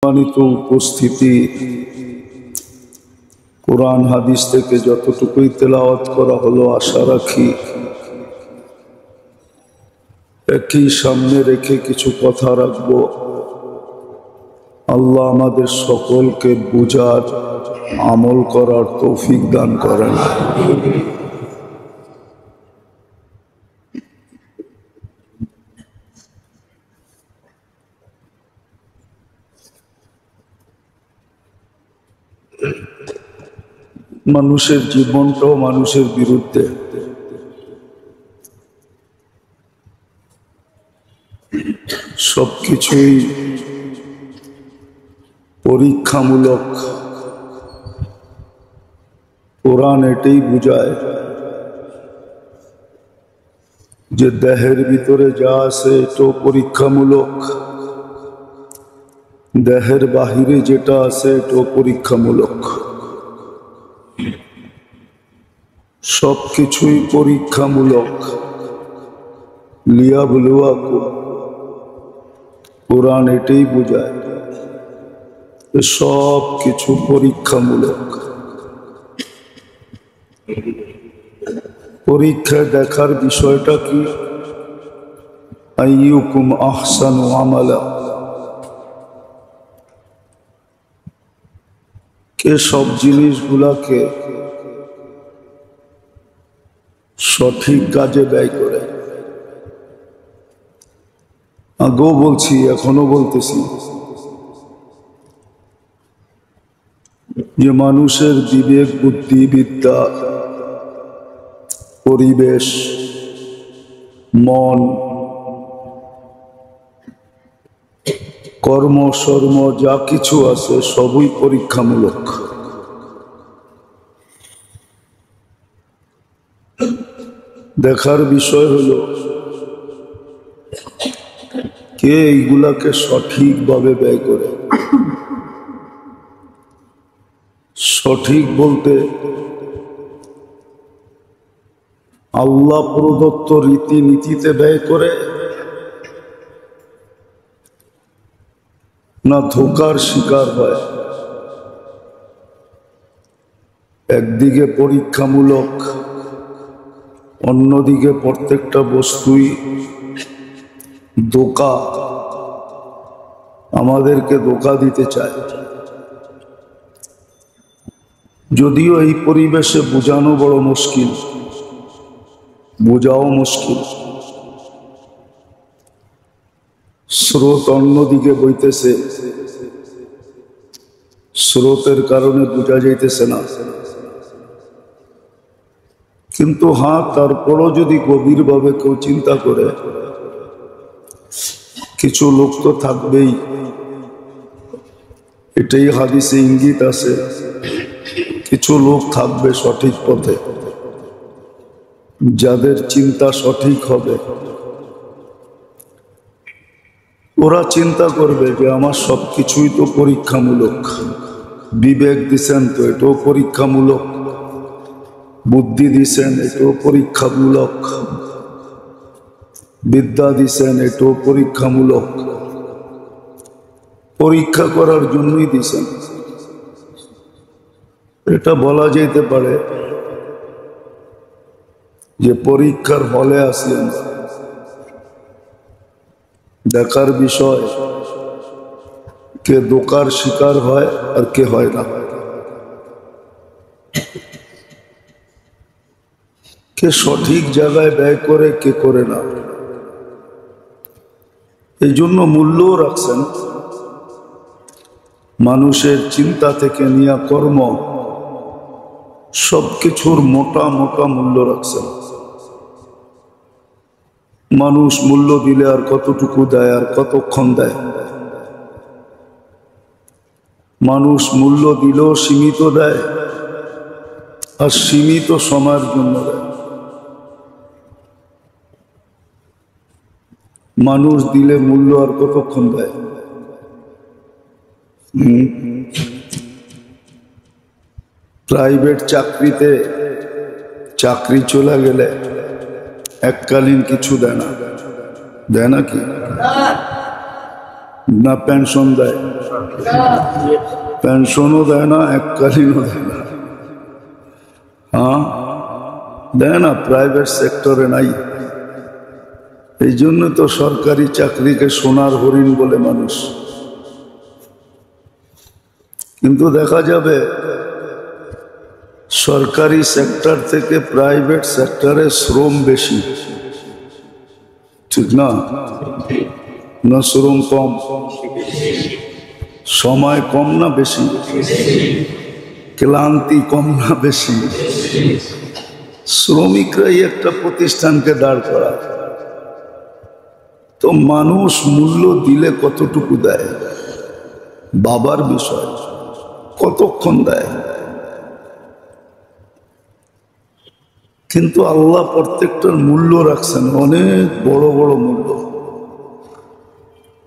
সম্মানিত উপস্থিতি, কোরআন হাদিস থেকে যতটুকুই তেলাওয়াত করা হলো আশা রাখি একই সামনে রেখে কিছু কথা রাখবো। আল্লাহ আমাদের সকলকে বুঝার আমল করার তৌফিক দান করেন। মানুষের জীবনটাও মানুষের বিরুদ্ধে। সবকিছুই পরীক্ষামূলক। কোরআন এটাই বুঝায় যে দেহের ভিতরে যা আছে এটাও পরীক্ষামূলক, দেহের বাহিরে যেটা আছে এটাও পরীক্ষামূলক। সবকিছুই পরীক্ষামূলক। লিয়াবলুয়াকুম, কোরআন এটাই বোঝায় সব কিছু পরীক্ষামূলক। পরীক্ষায় দেখার বিষয়টা কি? আইয়ুকুম আহসানু আমালা, কে সব জিনিসগুলাকে সঠিক কাজে ব্যয় করে। আগেও বলছি, এখনো বলতেছি যে মানুষের বিবেক, বুদ্ধি, বিদ্যা, পরিবেশ, মন, কর্ম, সর্ম যা কিছু আছে সবই পরীক্ষামূলক। দেখার বিষয় হলো কে এইগুলাকে সঠিকভাবে ব্যয় করে। সঠিক বলতে আল্লাহ প্রদত্ত রীতিনীতিতে ব্যয় করে, না ধোঁকার শিকার হয়। একদিকে পরীক্ষামূলক, অন্যদিকে প্রত্যেকটা বস্তুই ধোঁকা, আমাদেরকে ধোঁকা দিতে চায়। যদিও এই পরিবেশে বোঝানো বড় মুশকিল, বোঝাও মুশকিল। স্রোত অন্যদিকে বইতেছে, স্রোতের কারণে বোঝা যাইতেছে না। কিন্তু তারপরও যদি গভীরভাবে কেউ চিন্তা করে, কিছু লোক তো থাকবেই, এটাই হাদিসে ইঙ্গিত আছে, কিছু লোক থাকবে সঠিক পথে, যাদের চিন্তা সঠিক হবে। ওরা চিন্তা করবে যে আমার সবকিছুই তো পরীক্ষামূলক। বিবেক দিছেন তো এটাও পরীক্ষামূলক, বুদ্ধি দিছেন এটাও পরীক্ষামূলক, বিদ্যা দিছেন এটাও পরীক্ষামূলক। পরীক্ষা করার জন্যই দিছেন। এটা বলা যেতে পারে যে পরীক্ষার হলে আসি আমরা। দেখার বিষয় কে ধোঁকার শিকার হয় আর কে হয় না, কে সঠিক জায়গায় ব্যয় করে কে করে না। এই জন্য মূল্যও রাখছেন। মানুষের চিন্তা থেকে নিয়ে কর্ম সবকিছুর মোটা মোটা মূল্য রাখছেন। মানুষ মূল্য দিলে আর কতটুকু দেয় আর কতক্ষণ দেয়। মানুষ মূল্য দিলেও সীমিত দেয় আর সীমিত সময়ের জন্য দেয়। মানুষ দিলে মূল্য আর কতক্ষণ দেয়। প্রাইভেট চাকরিতে চাকরি চলে গেলে এককালীন কিছু দেয় না, দেয় নাকি? না পেনশন দেয়, পেনশনও দেয় না, এককালীনও দেয় না। হ্যাঁ, দেয় না, প্রাইভেট সেক্টরে নাই। এই জন্য তো সরকারি চাকরিকে সোনার হরিণ বলে মানুষ। কিন্তু দেখা যাবে সরকারি সেক্টর থেকে প্রাইভেট সেক্টরে শ্রম বেশি, ঠিক না? না শ্রম কম? সময় কম না বেশি? ক্লান্তি কম না বেশি? শ্রমিকরাই একটা প্রতিষ্ঠানকে দাঁড় করায়। তো মানুষ মূল্য দিলে কতটুকু দেয় বাবার বিষয়, কতক্ষণ দেয়। কিন্তু আল্লাহ প্রত্যেকটার মূল্য রাখছেন, অনেক বড় বড় মূল্য।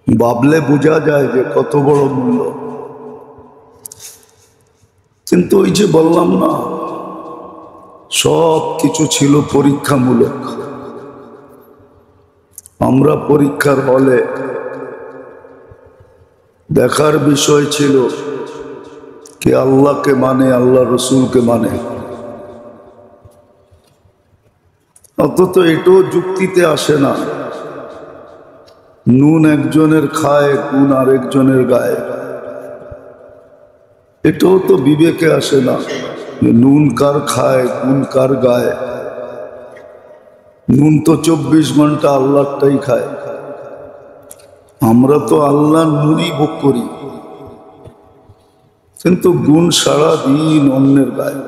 ভাবলে বোঝা যায় যে কত বড় মূল্য। কিন্তু ওই যে বললাম না, সব কিছু ছিল পরীক্ষামূলক। আমরা পরীক্ষার হলে দেখার বিষয় ছিল কে আল্লাহকে মানে, আল্লাহ রসুলকে মানে। অন্তত এটাও যুক্তিতে আসে না, নুন একজনের খায়, গুণ আরেকজনের গায়ে। এটাও তো বিবেকে আসে না, নুন কার খায়, গুণ কার গায়ে। নুন তো 24 ঘন্টা আল্লাহটাই খায়। আমরা তো আল্লাহ নুনই ভোগ করি, কিন্তু গুণ সারা দিন অন্যের গায়ে।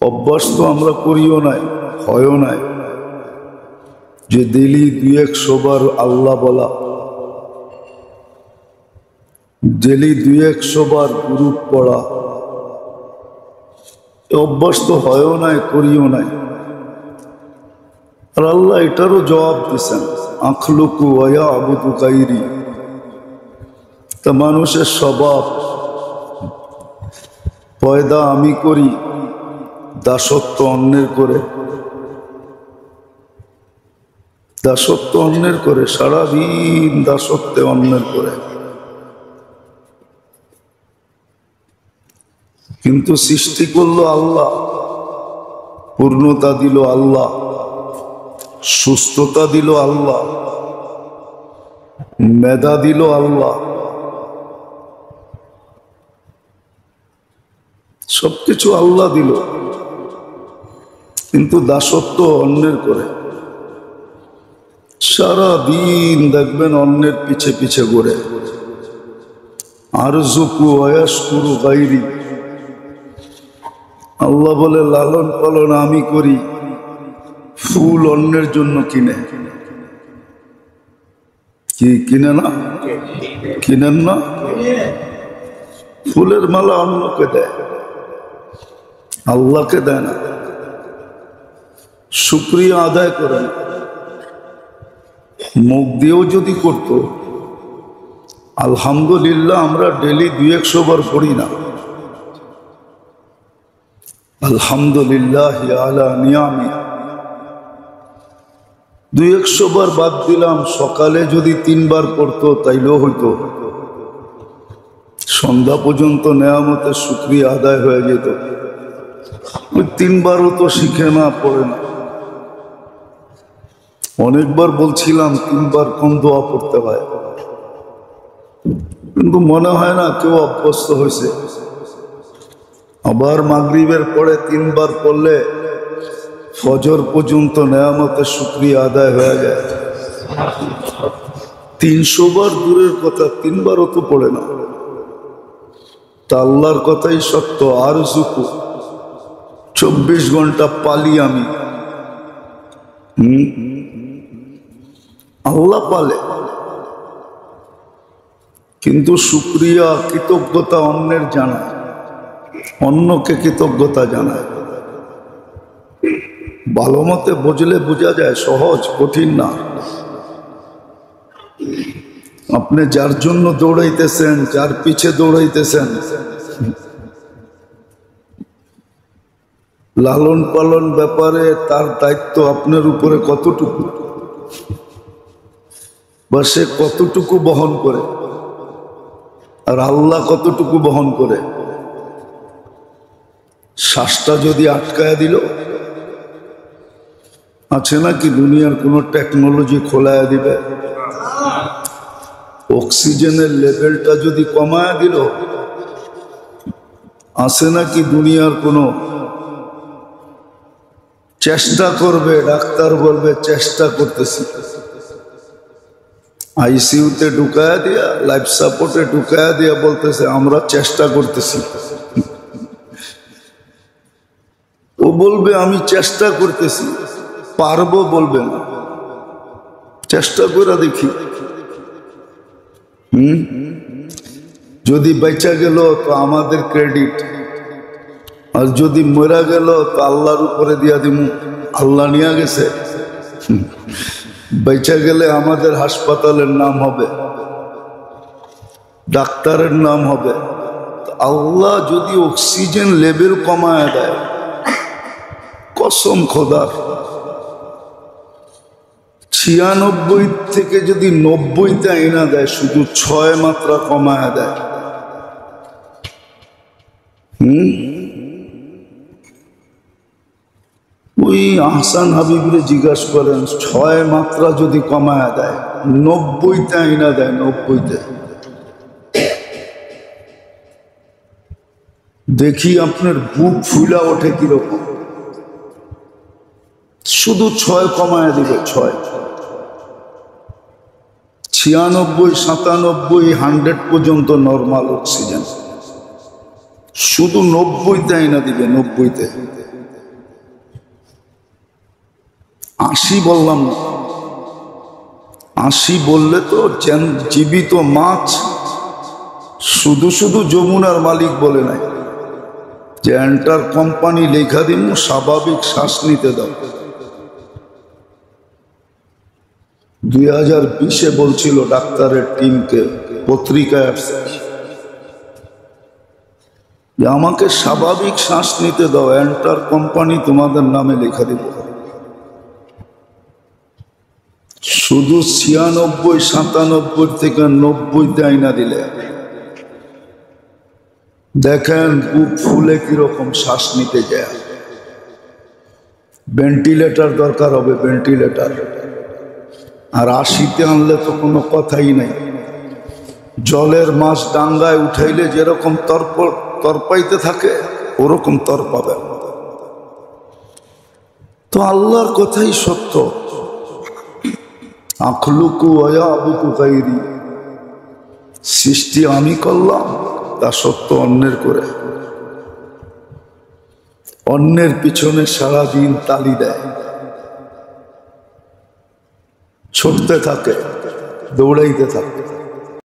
অভ্যাস তো আমরা করিও নাই, হয়ও নাই যে ডেলি 200 বার আল্লাহ বলা, ডেলি 200 বার গুরুপ পড়া। অভ্যাস তো হয়ও নাই, করিও নাই। আর আল্লাহ এটারও জবাব দিচ্ছেন, আখলুকু ওয়া আবুদু গায়রি। তা মানুষের স্বভাব, পয়দা আমি করি, দাসত্ব অন্যের করে, দাসত্ব অন্যের করে, সারাদিন দাসত্বে অন্যের করে। কিন্তু সৃষ্টি করলো আল্লাহ, পূর্ণতা দিল আল্লাহ, সুস্থতা দিল আল্লাহ, মেধা দিল আল্লাহ, সবকিছু আল্লাহ দিল, কিন্তু দাসত্ব অন্যের করে। সারা দিন দেখবেন অন্যের পিছে পিছে ঘুরে। আরজুকু ওয়াশকুরু গায়রি। আল্লাহ বলে লালন পালন আমি করি, ফুল অন্যের জন্য কিনে। কি কিনে না? কিনেন না? ফুলের মালা অন্যকে দেয়, আল্লাহকে দেয় না। শুকরিয়া আদায় করে না। মুখ দিয়েও যদি করত, আলহামদুলিল্লাহ আমরা ডেলি 200 বার পড়ি না। আলহামদুলিল্লাহ আলা নিয়ামি 200 বার বাদ দিলাম। সকালে যদি 3 বার পড়তো তাইলেও হইতো, সন্ধ্যা পর্যন্ত নেয়ামতের শুকরিয়া আদায় হয়ে যেত। ওই 3 বারও তো শিখে না, পড়ে না। অনেকবার বলছিলাম 3 বার কোন দোয়া পড়তে হয়, কিন্তু মনে হয় না কেউ অভ্যস্ত হয়েছে। আবার মাগরিবের পরে 3 বার পড়লে ফজর পর্যন্ত নেয়ামতের শুকরিয়া আদায় হয়ে যায়। 300 বার দূরের কথা, 3 বারও তো পড়ে না। তা আল্লাহর কথাই সত্য, আরজুকু 24 ঘন্টা পালি আমি। আল্লাহ পালে, কিন্তু শুকরিয়া কৃতজ্ঞতা অন্যের জানায়, অন্যকে কৃতজ্ঞতা জানায়। ভালো মতে বুঝলে বোঝা যায়, সহজ, কঠিন না। আপনি যার জন্য দৌড়াইতেছেন, যার পিছে দৌড়াইতেছেন, লালন পালন ব্যাপারে তার দায়িত্ব আপনার উপরে কতটুকু? বা সে কতটুকু বহন করে আর আল্লাহ কতটুকু বহন করে। শ্বাসটা যদি আটকায় দিল, আছে নাকি দুনিয়ার কোন টেকনোলজি খোলায় দিবে? অক্সিজেনের লেভেলটা যদি কমায় দিল, আছে নাকি দুনিয়ার কোন চেষ্টা করবে? ডাক্তার বলবে চেষ্টা করতেছি, আইসিইউতে ঢুকায়া দিয়া, লাইফ সাপোর্টে ঢুকায়া দিয়া বলতেছে আমরা চেষ্টা করতেছি। ও বলবে আমি চেষ্টা করতেছি, পারবো বলবে না, চেষ্টা করে দেখি। যদি বেঁচে গেল তো আমাদের ক্রেডিট, আর যদি মরা গেল তো আল্লাহর উপরে দিয়া দিব, আল্লাহ নিয়ে গেছে। বেঁচে গেলে আমাদের হাসপাতালের নাম হবে, ডাক্তারের নাম হবে। আল্লাহ যদি অক্সিজেন লেভেল কমায় দেয়, কসম খোদার, 96 থেকে যদি 90-তে আইনা দেয়, শুধু 6 মাত্রা কমায় দেয়, ওই আহসান হাবিবরে জিজ্ঞাসা করেন, 6 মাত্রা যদি কমায় দেয়, 90-তে আইনা দেয়, 90-তে, দেখি আপনার বুক ফুলা ওঠে কিরকম। শুধু 6 কমায় দিবে, 6, 96, 97, 100 পর্যন্ত নর্মাল অক্সিজেন, শুধু 90-তে আইনা দিবে, 90-তে। 80 বললাম না, 80 বললে তো জীবিত মাছ। শুধু শুধু যমুনার মালিক বলে নাই যে এন্টার কোম্পানি লেখা দিন স্বাভাবিক শ্বাস নিতে দাও। 2020-এ বলছিল ডাক্তারের টিমকে, পত্রিকায় আসছে যে আমাকে স্বাভাবিক শ্বাস নিতে দাও, এন্টার কোম্পানি তোমাদের নামে লেখা দিব। শুধু 96, 97 থেকে 90-তে আইনা দিলে দেখেন বুক ফুলে কিরকম শ্বাস নিতে যায়। ভেন্টিলেটর দরকার হবে, ভেন্টিলেটর। আর 80-তে আনলে তো কোনো কথাই নাই। জলের মাছ ডাঙ্গায় উঠাইলে যেরকম তরপাইতে থাকে, ওরকম তরপাবে। তো আল্লাহর কথাই সত্য, আখলুকু ওয়ায়াবুদু গায়রি, সৃষ্টি আমি করলাম, তা সত্য অন্যের করে। অন্যের পিছনে সারাদিন তালি দেয়, ছুটতে থাকে, দৌড়াইতে থাকে।